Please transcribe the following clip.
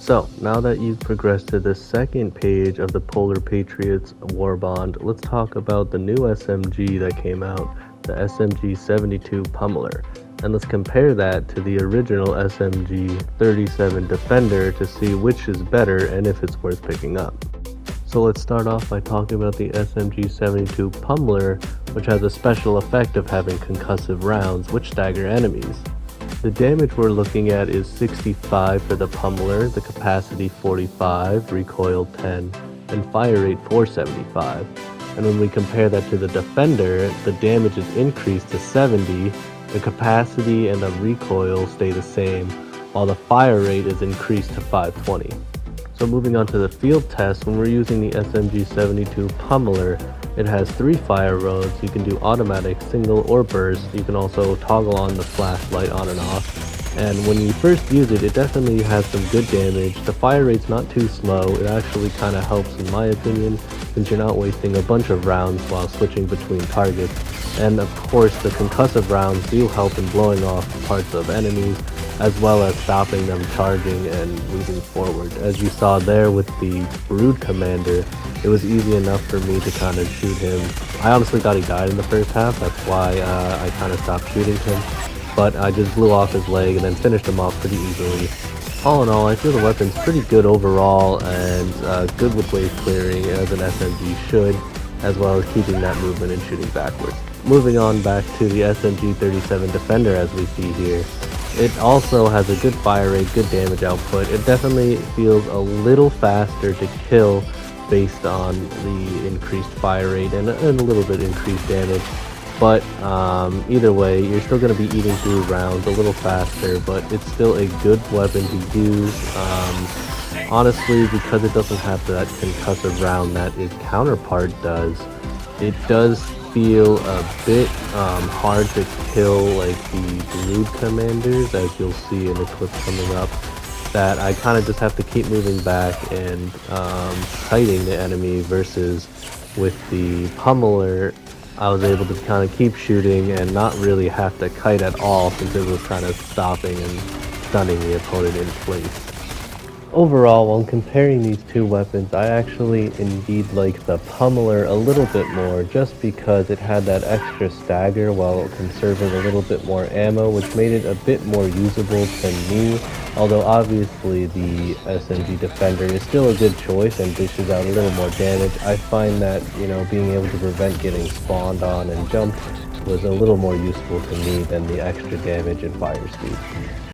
So, now that you've progressed to the second page of the Polar Patriots War Bond, let's talk about the new SMG that came out, the SMG 72 Pummeler. And let's compare that to the original SMG 37 Defender to see which is better and if it's worth picking up. So let's start off by talking about the SMG 72 Pummeler, which has a special effect of having concussive rounds which stagger enemies. The damage we're looking at is 65 for the Pummeler, the capacity 45, recoil 10, and fire rate 475. And when we compare that to the Defender, the damage is increased to 70, the capacity and the recoil stay the same, while the fire rate is increased to 520. So moving on to the field test, when we're using the SMG 72 Pummeler, it has 3 fire modes. You can do automatic, single, or burst. You can also toggle on the flashlight on and off. And when you first use it, it definitely has some good damage. The fire rate's not too slow. It actually kind of helps in my opinion, since you're not wasting a bunch of rounds while switching between targets. And of course, the concussive rounds do help in blowing off parts of enemies, as well as stopping them charging and moving forward. As you saw there with the Brood Commander, it was easy enough for me to kind of shoot him. I honestly thought he died in the first half, that's why I kind of stopped shooting him. But I just blew off his leg and then finished him off pretty easily. All in all, I feel the weapon's pretty good overall and good with wave clearing as an SMG should, as well as keeping that movement and shooting backwards. Moving on back to the SMG 37 Defender as we see here. It also has a good fire rate, good damage output. It definitely feels a little faster to kill based on the increased fire rate and a little bit increased damage. But either way, you're still going to be eating through rounds a little faster, but it's still a good weapon to use. Honestly, because it doesn't have that concussive round that its counterpart does, it does feel a bit hard to kill like the Brood Commanders, as you'll see in the clip coming up, that I kind of just have to keep moving back and kiting the enemy, versus with the Pummeler I was able to kind of keep shooting and not really have to kite at all, since it was kind of stopping and stunning the opponent in place. Overall, when comparing these two weapons, I actually indeed like the Pummeler a little bit more, just because it had that extra stagger while conserving a little bit more ammo, which made it a bit more usable to me. Although obviously the SMG Defender is still a good choice and dishes out a little more damage, I find that, being able to prevent getting spawned on and jumped was a little more useful to me than the extra damage and fire speed.